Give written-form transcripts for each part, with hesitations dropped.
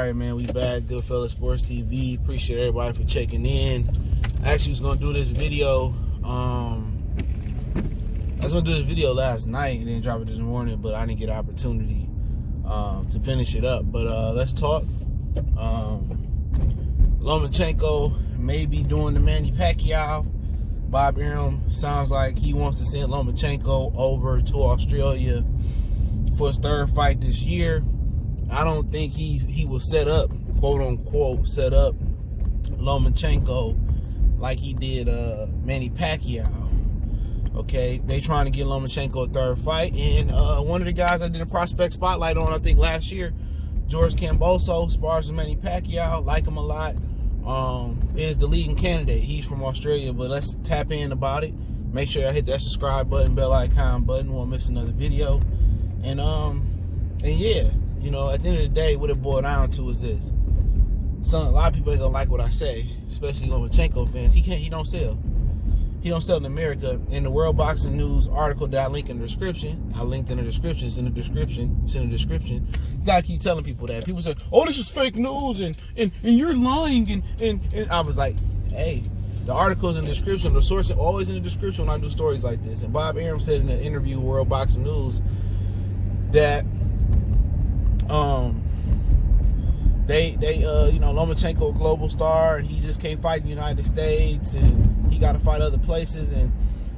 right, man, we back. Goodfellas Sports TV. Appreciate everybody for checking in. I actually was gonna do this video. I was gonna do this video last night and then drop it this morning, but I didn't get an opportunity to finish it up. But let's talk. Lomachenko may be doing the Manny Pacquiao. Bob Arum sounds like he wants to send Lomachenko over to Australia for his third fight this year. I don't think he will set up, quote unquote, set up Lomachenko like he did Manny Pacquiao. Okay, they trying to get Lomachenko a third fight, and one of the guys I did a prospect spotlight on, I think last year, George Kambosos, spars with Manny Pacquiao, like him a lot. Is the leading candidate. He's from Australia, but let's tap in about it. Make sure y'all hit that subscribe button, bell icon button, won't miss another video. And yeah, you know, at the end of the day, what it boiled down to is this. A lot of people ain't gonna like what I say, especially Lomachenko fans. He don't sell. He don't sell in America. In the World Boxing News article that I link in the description, I linked in the description, it's in the description, You gotta keep telling people that. People say, oh, this is fake news and you're lying and I was like, hey, the article's in the description, the source is always in the description when I do stories like this. And Bob Arum said in an interview with World Boxing News that you know, Lomachenko a global star and he just can't fight in the United States and he got to fight other places. And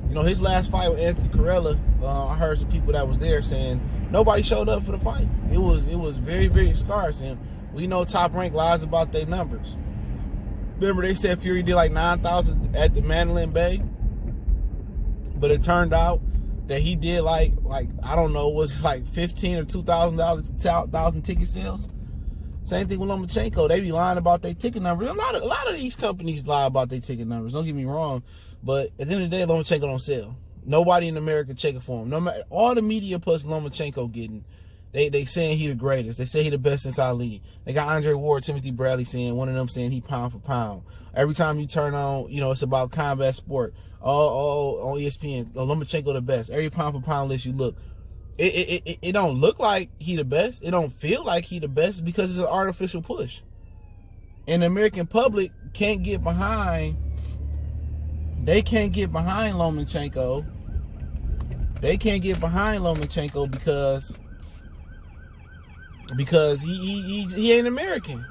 you know, his last fight with Anthony Corella, I heard some people that was there saying nobody showed up for the fight. It was very, very scarce, and we know Top Rank lies about their numbers. Remember they said Fury did like 9,000 at the Mandalay Bay, but it turned out that he did like I don't know, was like $15,000 or $2,000 ticket sales. Same thing with Lomachenko. They be lying about their ticket numbers. A lot of these companies lie about their ticket numbers. Don't get me wrong, but at the end of the day, Lomachenko don't sell. Nobody in America checking for him. No matter all the media plus Lomachenko getting, they saying he the greatest. They say he the best since Ali. They got Andre Ward, Timothy Bradley saying, one of them saying he pound for pound. Every time you turn on, you know, it's about combat sport. On ESPN, Lomachenko the best. Every pound for pound list you look. It don't look like he the best. It don't feel like he the best because it's an artificial push. And the American public can't get behind. They can't get behind Lomachenko. They can't get behind Lomachenko because he ain't American.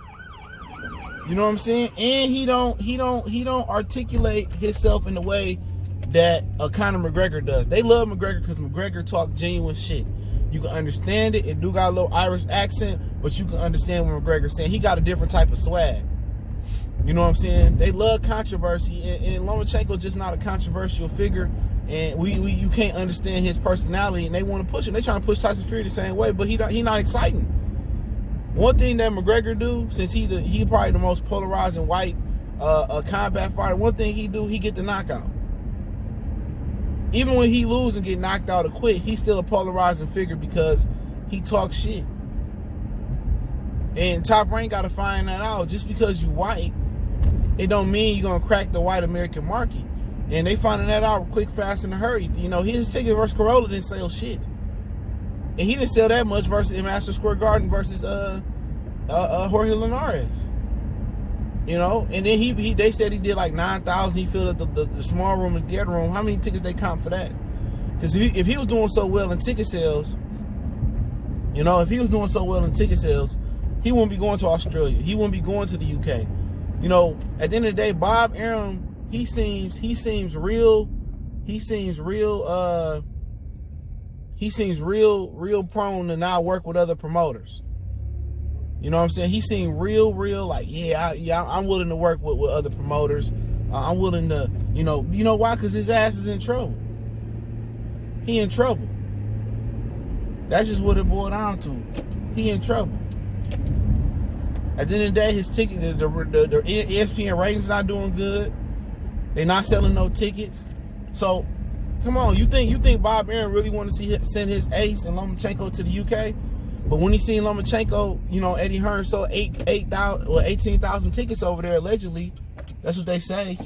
You know what I'm saying? And he don't articulate himself in the way that Conor McGregor does. They love McGregor because McGregor talk genuine shit. You can understand it. It do got a little Irish accent, but you can understand what McGregor's saying. He got a different type of swag. You know what I'm saying? They love controversy, and Lomachenko just not a controversial figure, and you can't understand his personality, and they want to push him. They trying to push Tyson Fury the same way, but he not exciting. One thing that McGregor do, since he probably the most polarizing white combat fighter, one thing he do, he get the knockout. Even when he lose and get knocked out or quit, he's still a polarizing figure because he talks shit. And Top Rank got to find that out. Just because you white, it don't mean you're going to crack the white American market. And they finding that out quick, fast, in a hurry. You know, his ticket versus Corolla didn't sell shit. And he didn't sell that much versus in Madison Square Garden versus Jorge Linares. You know, and then they said he did like 9,000. He filled up the small room and the dead room. How many tickets they comp for that? Because if he was doing so well in ticket sales, you know, if he was doing so well in ticket sales, he wouldn't be going to Australia. He wouldn't be going to the UK. You know, at the end of the day, Bob Arum, he seems real prone to not work with other promoters. You know what I'm saying? He seemed real like, I'm willing to work with other promoters. I'm willing to, you know why? Because his ass is in trouble. He in trouble. That's just what it boiled down to. He in trouble. At the end of the day, his ticket, the ESPN ratings not doing good. They're not selling no tickets. So, come on, you think Bob Arum really want to send his ace and Lomachenko to the UK? But when he seen Lomachenko, you know, Eddie Hearn sold 18,000 tickets over there, allegedly. That's what they say.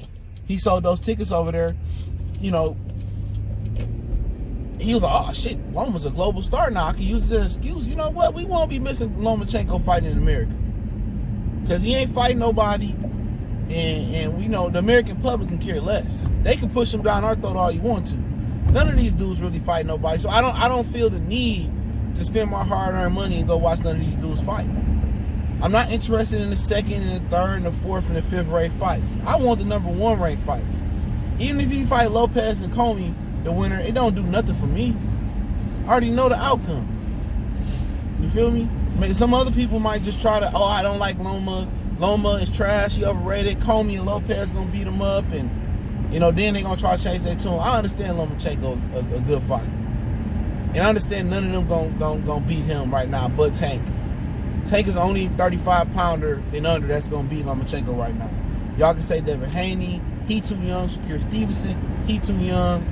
He sold those tickets over there. You know, he was like, oh shit, Loma's a global star now. I can use it as an excuse. You know what? We won't be missing Lomachenko fighting in America. because he ain't fighting nobody, and we know the American public can care less. They can push him down our throat all you want to. None of these dudes really fight nobody, so I don't feel the need to spend my hard-earned money and go watch none of these dudes fight. I'm not interested in the second and the third and the fourth and the fifth ranked fights. I want the number one ranked fights. Even if you fight Lopez and Comey, the winner, it don't do nothing for me. I already know the outcome. You feel me? Some other people might just try to, oh, I don't like Loma. Loma is trash. He overrated. Comey and Lopez gonna beat him up, and then they gonna try to change their tune. I understand Lomachenko a good fighter, and I understand none of them gonna beat him right now, but Tank. Tank is the only 35-pounder and under that's gonna beat Lomachenko right now. Y'all can say Devin Haney, he too young. Shakir Stevenson, he too young.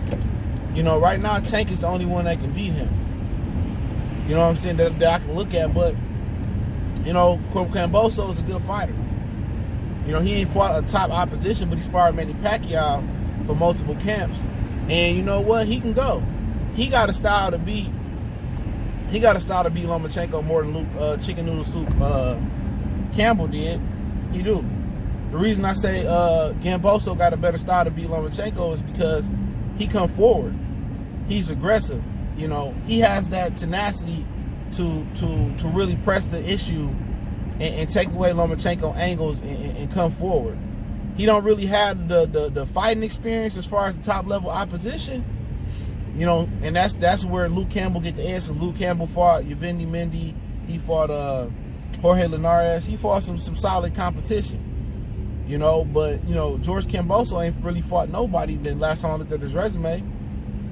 Right now Tank is the only one that can beat him. You know what I'm saying? That I can look at, but Kambosos is a good fighter. He ain't fought a top opposition, but he sparred Manny Pacquiao for multiple camps. And you know what? He can go. He got a style to beat. He got a style to beat Lomachenko more than Chicken Noodle Soup Campbell did. He do. The reason I say Kambosos got a better style to beat Lomachenko is because he come forward. He's aggressive. He has that tenacity to really press the issue and take away Lomachenko angles and come forward. He don't really have the fighting experience as far as the top level opposition. And that's where Luke Campbell get the edge. So Luke Campbell fought Yvendi Mendy. He fought Jorge Linares. He fought some solid competition. But George Kambosos ain't really fought nobody. The last time I looked at his resume,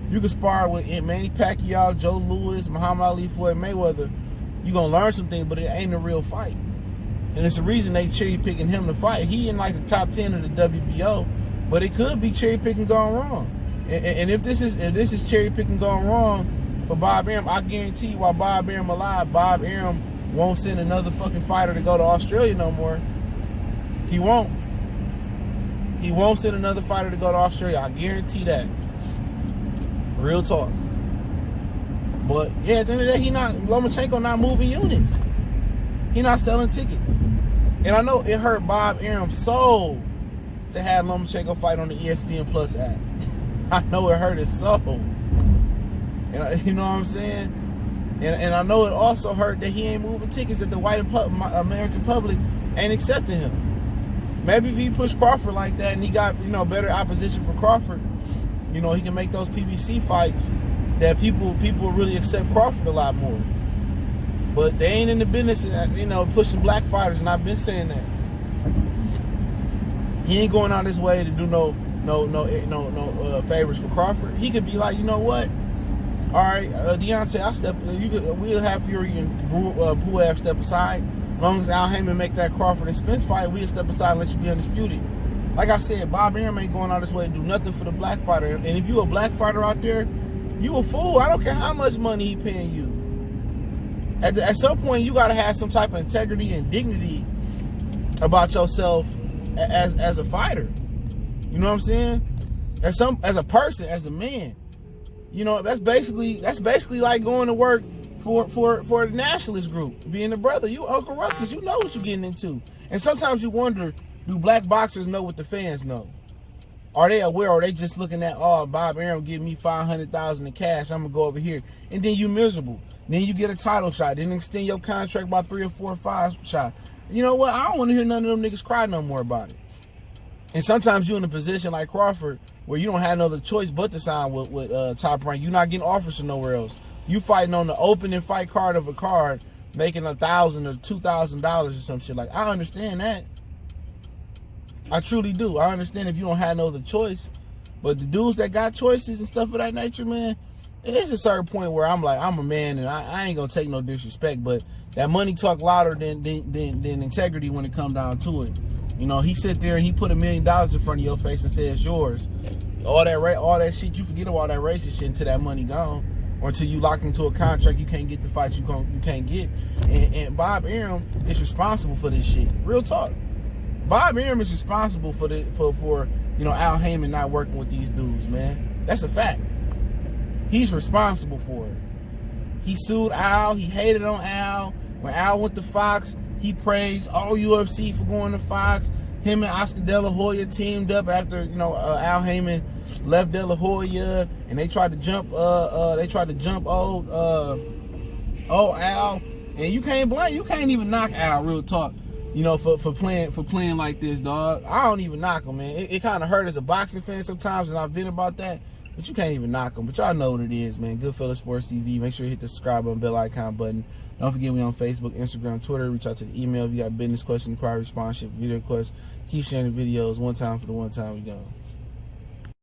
you can spar with Manny Pacquiao, Joe Louis, Muhammad Ali, Floyd Mayweather. You gonna learn some things, but it ain't a real fight. And it's the reason they cherry picking him to fight. He in like the top 10 of the WBO, but it could be cherry picking going wrong. And if this is cherry picking going wrong for Bob Arum, I guarantee you, while Bob Arum alive, Bob Arum won't send another fucking fighter to go to Australia no more. He won't. He won't send another fighter to go to Australia. I guarantee that. Real talk. But yeah, at the end of the day, Lomachenko not moving units. He not selling tickets. And I know it hurt Bob Arum's soul to have Lomachenko fight on the ESPN Plus app. I know it hurt his soul. And you know what I'm saying? And I know it also hurt that he ain't moving tickets, that the white American public ain't accepting him. Maybe if he pushed Crawford like that and he got, better opposition for Crawford, he can make those PBC fights that people really accept Crawford a lot more. But they ain't in the business of, pushing black fighters, and I've been saying that. He ain't going out his way to do no favors for Crawford. He could be like, you know what? All right, Deontay, we'll have Fury and Pulev step aside. As long as Al Heyman make that Crawford and Spence fight, we'll step aside and let you be undisputed. Like I said, Bob Arum ain't going out his way to do nothing for the black fighter. And if you a black fighter out there, you a fool. I don't care how much money he paying you. At some point, you got to have some type of integrity and dignity about yourself as a fighter. You know what I'm saying? As a person, as a man. That's basically like going to work for the nationalist group, being a brother. You Uncle Ruckus, you know what you're getting into. And sometimes you wonder, do black boxers know what the fans know? Are they aware, or are they just looking at, oh, Bob Arum give me $500,000 in cash, I'm gonna go over here, and then you miserable. Then you get a title shot, then extend your contract by 3 or 4 or 5 shots. You know what? I don't want to hear none of them niggas cry no more about it. And sometimes you're in a position like Crawford where you don't have no other choice but to sign with Top Rank. You're not getting offers from nowhere else. You fighting on the opening fight card of a card, making $1,000 or $2,000 or some shit. Like, I understand that. I truly do. I understand if you don't have no other choice. But the dudes that got choices and stuff of that nature, man, it's a certain point where I'm like, I'm a man and I ain't gonna take no disrespect, but that money talk louder than integrity when it come down to it. He sit there and he put $1 million in front of your face and says it's yours. All that shit, you forget about all that racist shit until that money gone, or until you locked into a contract, you can't get the fights you can't get. And Bob Arum is responsible for this shit. Real talk. Bob Arum is responsible for Al Heyman not working with these dudes, man. That's a fact. He's responsible for it. He sued Al. He hated on Al. When Al went to Fox, He praised all UFC for going to Fox. Him and Oscar De La Hoya teamed up after, you know, Al Heyman left De La Hoya, and they tried to jump old Al. And you can't even knock Al, real talk, you know, for playing like this, dog. I don't even knock him, man. It kind of hurt as a boxing fan sometimes, and I've been about that. But you can't even knock him. But y'all know what it is, man. Goodfellas Sports TV. Make sure you hit the subscribe button, bell icon button. Don't forget we on Facebook, Instagram, Twitter. Reach out to the email if you got business questions, inquiry, sponsorship, video requests. Keep sharing the videos. One time for the one time we go.